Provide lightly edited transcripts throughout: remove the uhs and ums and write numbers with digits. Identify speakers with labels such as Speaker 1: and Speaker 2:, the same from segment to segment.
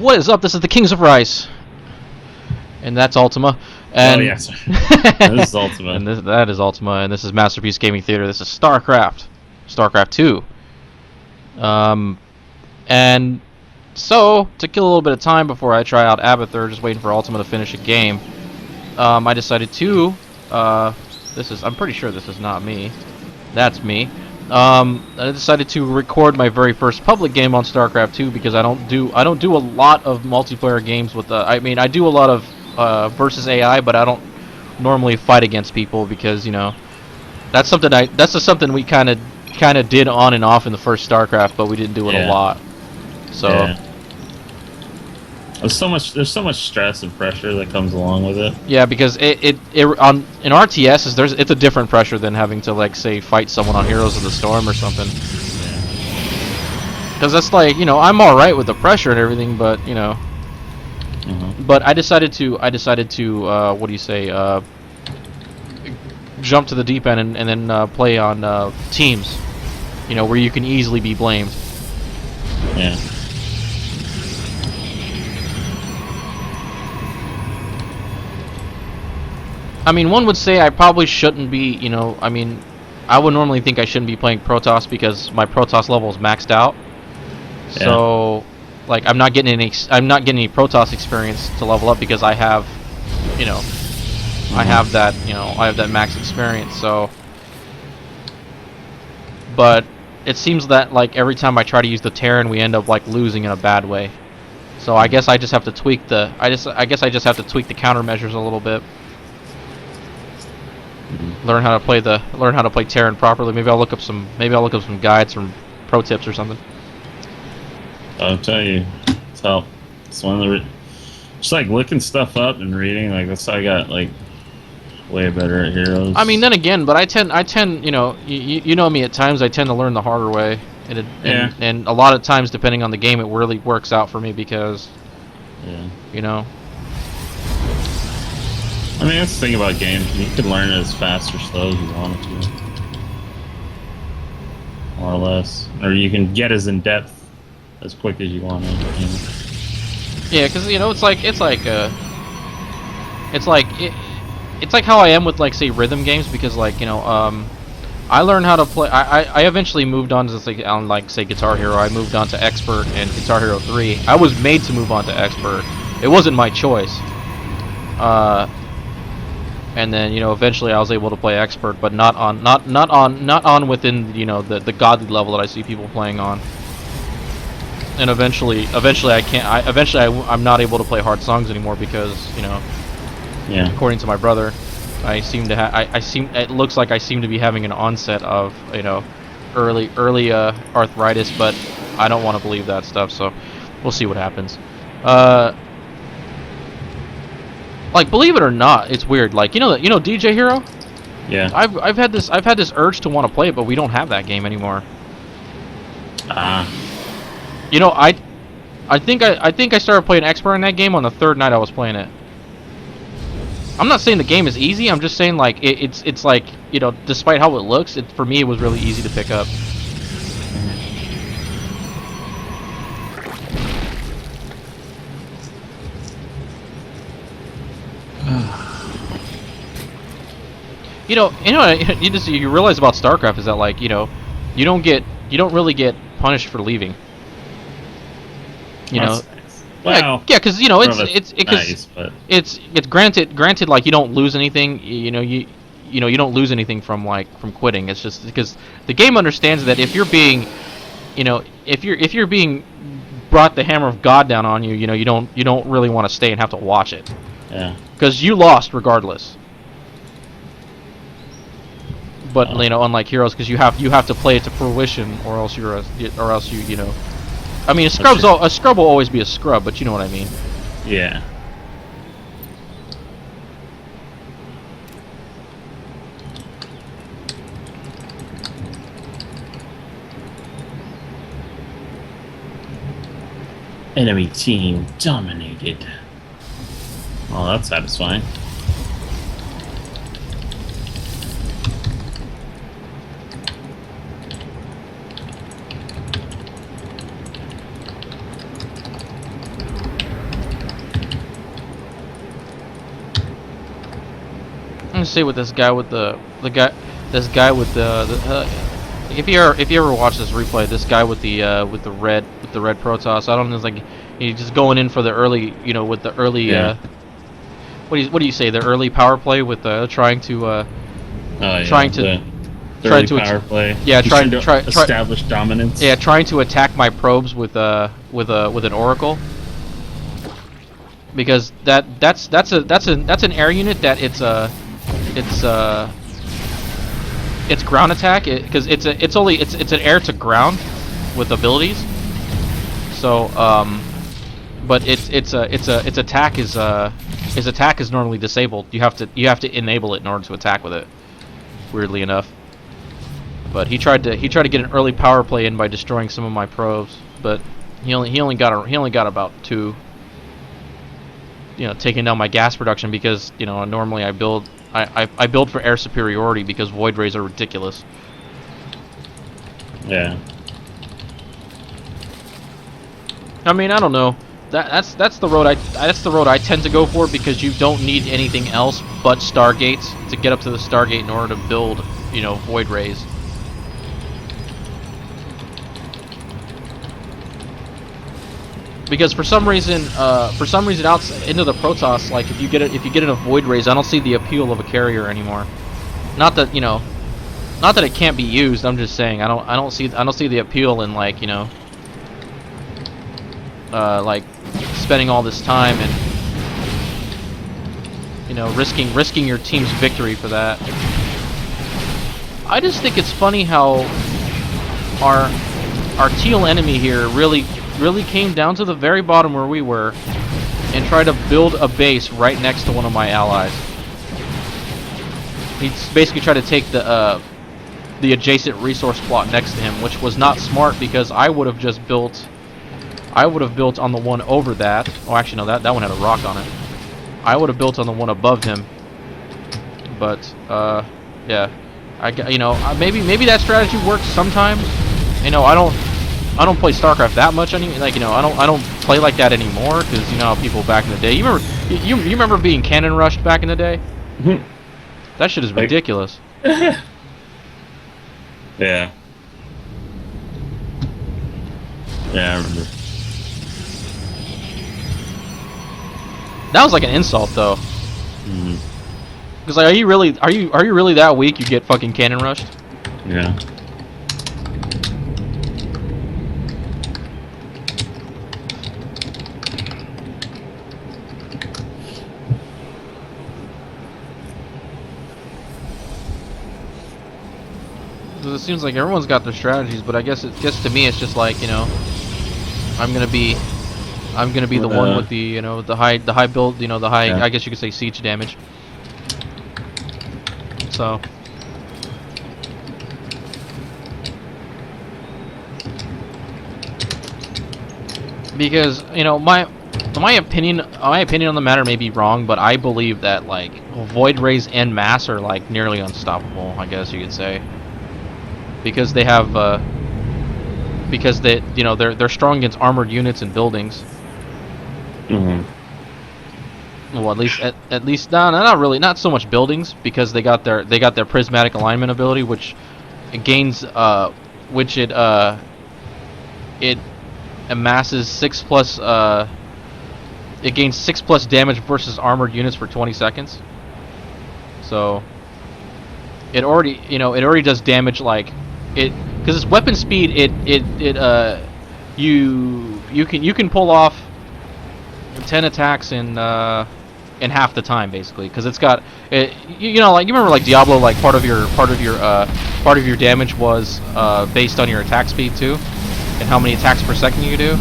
Speaker 1: What is up? This is the Kings of Rice, and that's Ultima. And
Speaker 2: Oh yes, this is Ultima.
Speaker 1: and that is Ultima, and this is Masterpiece Gaming Theater. This is Starcraft, Starcraft 2. And so to kill a little bit of time before I try out Abathur, just waiting for Ultima to finish a game, I decided to. I'm pretty sure this is not me. That's me. I decided to record my very first public game on StarCraft 2 because I don't do a lot of multiplayer games with I mean, I do a lot of versus AI, but I don't normally fight against people because, you know, that's just something we kind of did on and off in the first StarCraft, but we didn't do it a lot. So
Speaker 2: yeah. There's so much stress and pressure that comes along with it.
Speaker 1: yeah, because in RTS it's a different pressure than having to, like, say, fight someone on Heroes of the Storm or something. Because that's like, you know, I'm all right with the pressure and everything, but, you know. But I decided to what do you say, jump to the deep end and then play on teams, you know, where you can easily be blamed.
Speaker 2: Yeah.
Speaker 1: I mean, one would say I probably shouldn't be, you know, I mean, I would normally think I shouldn't be playing Protoss because my Protoss level is maxed out. Yeah. So, like, I'm not getting any Protoss experience to level up because I have, you know, I have that max experience. So, but it seems that, like, every time I try to use the Terran, we end up, like, losing in a bad way. So I guess I just have to tweak the I guess I just have to tweak the countermeasures a little bit. Learn how to play Terran properly. Maybe I'll look up some guides, some pro tips or something.
Speaker 2: I'll tell you, it's one of the just like looking stuff up and reading, like that's how I got like way better at Heroes.
Speaker 1: I mean, then again, but I tend, you know, you know me, at times I tend to learn the harder way, and a lot of times, depending on the game, it really works out for me because, you know.
Speaker 2: I mean, that's the thing about games. You can learn it as fast or slow as you want it to. More or less. Or you can get as in-depth as quick as you want it. You know?
Speaker 1: Yeah, because, you know, it's like how I am with, like, say, rhythm games, because, like, you know, I learned how to play. I eventually moved on to, say, Guitar Hero. I moved on to Expert and Guitar Hero 3. I was made to move on to Expert. It wasn't my choice. And then, you know, eventually I was able to play Expert, but not on within, you know, the godly level that I see people playing on. And eventually I'm not able to play hard songs anymore because, you know, according to my brother, it looks like I seem to be having an onset of, you know, early arthritis, but I don't want to believe that stuff, so we'll see what happens. Like, believe it or not, it's weird. Like, you know DJ Hero?
Speaker 2: Yeah.
Speaker 1: I've had this urge to want to play it, but we don't have that game anymore. You know, I think I started playing Expert in that game on the third night I was playing it. I'm not saying the game is easy. I'm just saying, like, it's like, you know, despite how it looks, for me it was really easy to pick up. You realize about StarCraft is that, like, you know, you don't really get punished for leaving. You know,
Speaker 2: well,
Speaker 1: yeah, because, you know, it's granted, like, you don't lose anything. You don't lose anything from quitting. It's just because the game understands that if you're being, you know, if you're being brought the hammer of God down on you, you know, you don't really want to stay and have to watch it.
Speaker 2: Yeah.
Speaker 1: Because you lost regardless. But, you know, unlike Heroes, because you have to play it to fruition, or else you know. I mean, a scrub will always be a scrub, but you know what I mean.
Speaker 2: Yeah. Enemy team dominated. Oh, that's satisfying.
Speaker 1: Let's see what this guy with this guy with if you ever watch this replay, this guy with the red Protoss, I don't know, it's like he's just going in for the early, with the early what do you say, the early power play with trying to
Speaker 2: power play.
Speaker 1: Yeah, trying to
Speaker 2: establish dominance.
Speaker 1: Yeah, trying to attack my probes with an Oracle. Because that's an air unit that it's ground attack, because it's an air to ground with abilities. So but its attack is normally disabled. You have to enable it in order to attack with it. Weirdly enough. But he tried to get an early power play in by destroying some of my probes, but he only got about 2. Taking down my gas production, because normally I build for air superiority, because void rays are ridiculous.
Speaker 2: Yeah.
Speaker 1: I mean, I don't know. That's the road I tend to go for, because you don't need anything else but Stargates to get up to the Stargate in order to build, void rays. Because for some reason out into the Protoss, like if you get in a void rays, I don't see the appeal of a carrier anymore. Not that it can't be used. I'm just saying I don't see the appeal in like like spending all this time and risking your team's victory for that. I just think it's funny how our teal enemy here really came down to the very bottom where we were and tried to build a base right next to one of my allies. He basically tried to take the adjacent resource plot next to him, which was not smart, because I would have built on the one over that. Oh, actually no, that one had a rock on it. I would have built on the one above him. But yeah, maybe that strategy works sometimes. I don't play Starcraft that much anymore. Like, I don't play like that anymore, because how people back in the day. You remember being cannon rushed back in the day? That shit is ridiculous.
Speaker 2: Yeah. Yeah, I remember.
Speaker 1: That was like an insult, though. Because like, are you really that weak? You get fucking cannon rushed?
Speaker 2: Yeah.
Speaker 1: It seems like everyone's got their strategies, but I guess to me it's just like, I'm gonna be the one with the the high build, the high,
Speaker 2: yeah.
Speaker 1: I guess you could say, siege damage. So because my opinion on the matter may be wrong, but I believe that like void rays en masse are like nearly unstoppable, I guess you could say. Because they have, because they're strong against armored units and buildings. Well, at least no, not really, not so much buildings, because they got their prismatic alignment ability, which gains, it amasses 6+. It gains 6+ damage versus armored units for 20 seconds. So it already does damage, like because its weapon speed, you can pull off 10 attacks in half the time, basically, because it's got like you remember like Diablo, like part of your damage was based on your attack speed too, and how many attacks per second you do.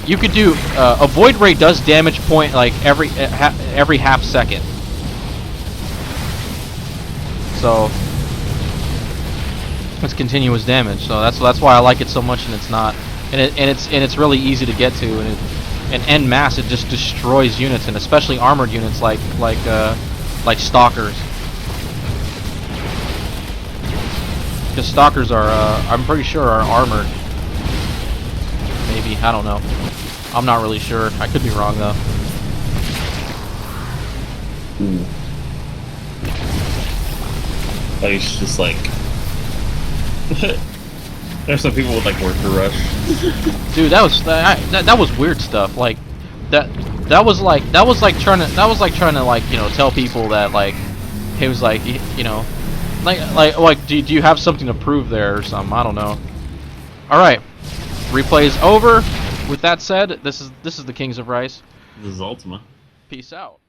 Speaker 1: You could do a void ray does damage point like every half second. So it's continuous damage. So that's why I like it so much, and it's really easy to get to, and en masse it just destroys units, and especially armored units like stalkers. Because stalkers are I'm pretty sure are armored. Maybe, I don't know. I'm not really sure. I could be wrong though.
Speaker 2: place just like. There's some people with like worker rush.
Speaker 1: Dude, that was weird stuff. Like that was like trying to like, you know, tell people that like it was like, you know, like do you have something to prove there or something? I don't know. All right, replay is over. With that said, this is the Kings of Rice.
Speaker 2: This is Ultima.
Speaker 1: Peace out.